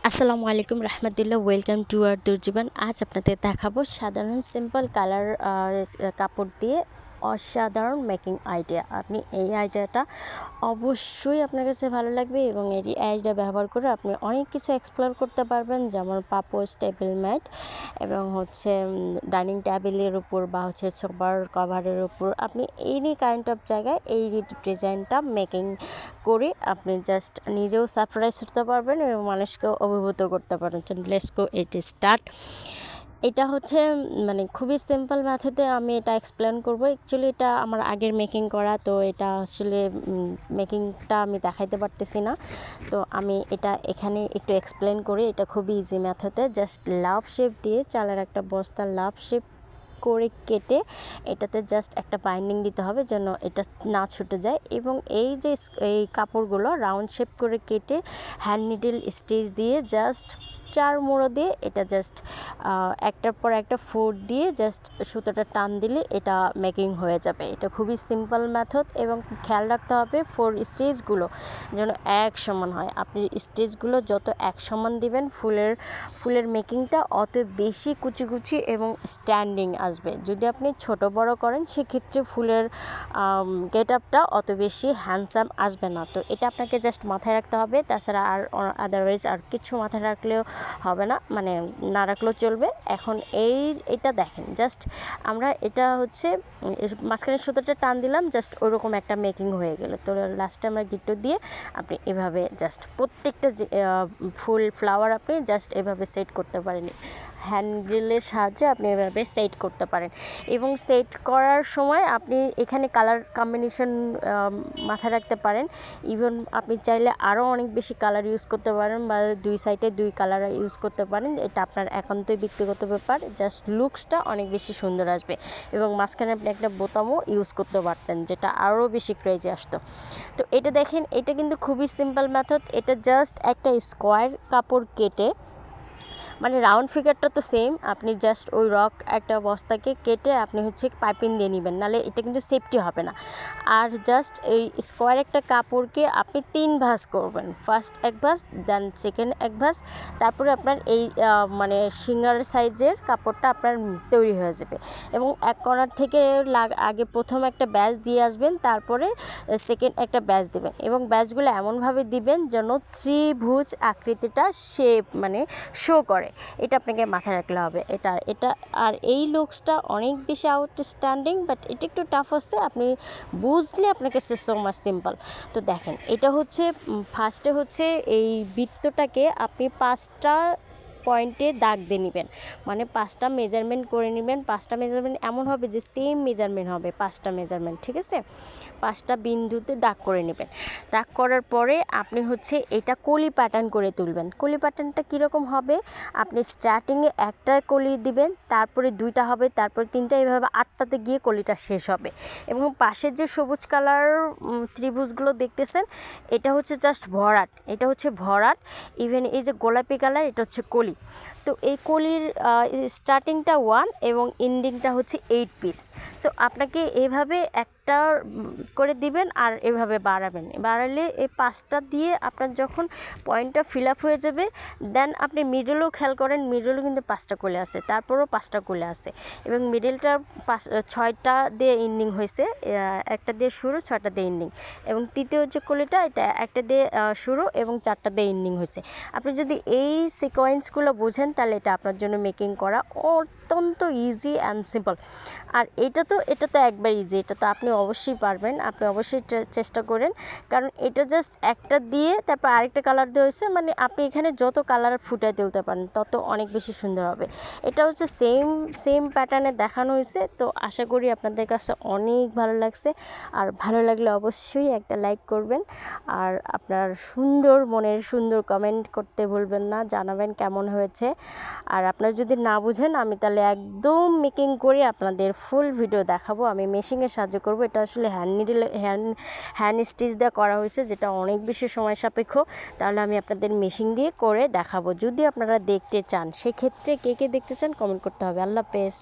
আসসালামু আলাইকুম রহমতুল্লাহ, welcome to আর দুর্জীবন। আজ আপনাদের দেখাবো সাধারণ সিম্পল কালার কাপড় দিয়ে অসাধারণ মেকিং আইডিয়া। আপনি এই আইডিয়াটা অবশ্যই আপনার কাছে ভালো লাগবে এবং এই আইডিয়া ব্যবহার করে আপনি অনেক কিছু এক্সপ্লোর করতে পারবেন, যেমন পাপোশ, টেবিল ম্যাট এবং ডাইনিং টেবিলের উপর বা সোফার কভারের উপর আপনি এনি কাইন্ড অফ জায়গায় এই ডিজাইনটা মেকিং করে আপনি জাস্ট নিজেও সারপ্রাইজ হতে পারবেন এবং মানুষকেও অভিভূত করতে পারেন। Let's go, it start. এটা মানে খুবই সিম্পল মেথডে আমি এটা এক্সপ্লেন করব। অ্যাকচুয়ালি এটা আমার আগের মেকিং করা, তো এটা আসলে মেকিংটা আমি দেখাইতে পারতেছি না, তো আমি এটা এখানে একটু এক্সপ্লেন করি। এটা খুবই ইজি মেথডে, জাস্ট লাভ শেপ দিয়ে চালের একটা বস্তা লাভ শেপ করে কেটে এটাতে জাস্ট একটা বাইন্ডিং দিতে হবে যেন এটা না ছুটে যায়। এবং এই কাপড়গুলো রাউন্ড শেপ করে কেটে হ্যান্ড নিডল স্টিচ দিয়ে জাস্ট 4 মুড়ো দিয়ে এটা জাস্ট একটার পর একটা ফোর দিয়ে জাস্ট সুতোটা টান দিলে এটা মেকিং হয়ে যাবে। এটা খুবই সিম্পল মেথড এবং খেয়াল রাখতে হবে 4 স্টেজগুলো যেন এক সমান হয়। আপনি স্টেজগুলো যত এক সমান দিবেন ফুলের মেকিংটা অত বেশি কুচি কুচি এবং স্ট্যান্ডিং আসবে। যদি আপনি ছোট বড় করেন সেক্ষেত্রে ফুলের গেট আপটা অত বেশি হ্যান্ডসাম আসবে না। তো এটা আপনাকে জাস্ট মাথায় রাখতে হবে, তাছাড়া আর আদারওয়াইজ আর কিছু মাথায় রাখলেও হবে না, মানে না রাখলেও চলবে। এখন এটা দেখেন, জাস্ট আমরা এটা মাঝখানের সুতোটা টান দিলাম, জাস্ট ওরকম একটা মেকিং হয়ে গেল। তো লাস্টে আমরা গিট্টু দিয়ে আপনি এভাবে জাস্ট প্রত্যেকটা ফুল ফ্লাওয়ার আপনি জাস্ট এভাবে সেট করতে পারেন। হ্যান্ডেলের সাহায্যে আপনি এভাবে সেট করতে পারেন এবং সেট করার সময় আপনি এখানে কালার কম্বিনেশন মাথায় রাখতে পারেন। ইভেন আপনি চাইলে আরও অনেক বেশি কালার ইউজ করতে পারেন বা 2 সাইডে 2 কালার ইউজ করতে পারেন। এটা আপনার একান্তই ব্যক্তিগত ব্যাপার, জাস্ট লুকসটা অনেক বেশি সুন্দর আসবে। এবং মাঝখানে আপনি একটা বোতামও ইউজ করতে পারতেন, যেটা আরও বেশি ক্রেজি আসতো। তো এটা দেখেন, এটা কিন্তু খুবই সিম্পল মেথড। এটা জাস্ট একটা স্কোয়ার কাপড় কেটে, মানে রাউন্ড ফিগারটা তো সেম, আপনি জাস্ট ওই একটা বস্তাকে কেটে আপনি পাইপিং দিয়ে নেবেন, নাহলে এটা কিন্তু সেফটি হবে না। আর জাস্ট এই স্কোয়ার একটা কাপড়কে আপনি 3 ভাঁজ করবেন, ফার্স্ট এক ভাঁজ, দেন সেকেন্ড এক ভাঁজ, তারপরে আপনার এই মানে সিঙ্গার সাইজের কাপড়টা আপনার তৈরি হয়ে যাবে। এবং এক কর্নার থেকে আগে প্রথম একটা ব্যাচ দিয়ে আসবেন, তারপরে সেকেন্ড একটা ব্যাচ দেবেন এবং ব্যাচগুলো এমনভাবে দিবেন যেন ত্রিভুজ আকৃতিটা মানে শো করে। এটা আপনাকে মাথায় রাখলে হবে। এটা আর এই লুকসটা অনেক বেশি আউটস্ট্যান্ডিং, বাট এটা একটু টাফ হচ্ছে, আপনি বুঝলে আপনাকে সো মাচ সিম্পল। তো দেখেন, এটা ফার্স্টে এই বৃত্তটাকে আপনি 5টা পয়েন্টে দাগ দিয়ে নেবেন, মানে 5টা মেজারমেন্ট করে নেবেন। 5টা মেজারমেন্ট এমন হবে যে সেম মেজারমেন্ট হবে, 5টা মেজারমেন্ট, ঠিক আছে? 5টা বিন্দুতে দাগ করে নেবেন। দাগ করার পরে আপনি এটা কলি প্যাটার্ন করে তুলবেন। কলি প্যাটার্নটা কীরকম হবে, আপনি স্টার্টিংয়ে একটা কলি দিবেন, তারপরে 2টা হবে, তারপরে 3টা, এইভাবে 8টাতে গিয়ে কলিটা শেষ হবে। এবং পাশের যে সবুজ কালার ত্রিভুজগুলো দেখতেছেন, এটা জাস্ট ভরাট, এটা ভরাট। ইভেন এই যে গোলাপি কালার, এটা কলি। তো এই কলির স্টার্টিংটা 1 এবং এন্ডিংটা 8 পিস। তো আপনাকে এভাবে একটা করে দিবেন আর এভাবে বাড়ালে এই 5টা দিয়ে আপনার যখন পয়েন্টটা ফিল আপ হয়ে যাবে, দেন আপনি মিডলও খেয়াল করেন, মিডলও কিন্তু 5টা কলি আছে, তারপরও 5টা কলি আছে এবং মিডলটা 6টা দিয়ে এন্ডিং হয়েছে, একটা দিয়ে শুরু, 6টা দিয়ে এন্ডিং। এবং তৃতীয় যে কলিটা, এটা একটা দিয়ে শুরু এবং 4টা দিয়ে এন্ডিং হয়েছে। আপনি যদি এই সিকোয়েন্সগুলো বোঝেন তাহলে এটা আপনার জন্য মেকিং করা অত্যন্ত ইজি অ্যান্ড সিম্পল। আর এটা তো একবার ইজি, এটা তো আপনি অবশ্যই পারবেন, আপনি অবশ্যই চেষ্টা করেন, কারণ এটা জাস্ট একটা দিয়ে তারপর আরেকটা কালার দিয়ে হয়েছে, মানে আপনি এখানে যত কালার ফুটাই তুলতে পারেন তত অনেক বেশি সুন্দর হবে। এটা সেম প্যাটার্নে দেখানো হয়েছে। তো আশা করি আপনাদের কাছে অনেক ভালো লাগছে, আর ভালো লাগলে অবশ্যই একটা লাইক করবেন, আর আপনার মনের সুন্দর কমেন্ট করতে ভুলবেন না, জানাবেন কেমন হয়েছে। আর আপনারা যদি না বুঝেন, আমি তাহলে একদম মেকিং করে আপনাদের ফুল ভিডিও দেখাবো। আমি মেশিনের সাহায্য করব। এটা আসলে হ্যান্ড স্টিচ দিয়ে করা হয়েছে, যেটা অনেক বেশি সময় সাপেক্ষ। তাহলে আমি আপনাদের মেশিন দিয়ে করে দেখাবো। যদি আপনারা দেখতে চান, সেক্ষেত্রে কে দেখতে চান কমেন্ট করতে হবে। আল্লাহ হাফেজ।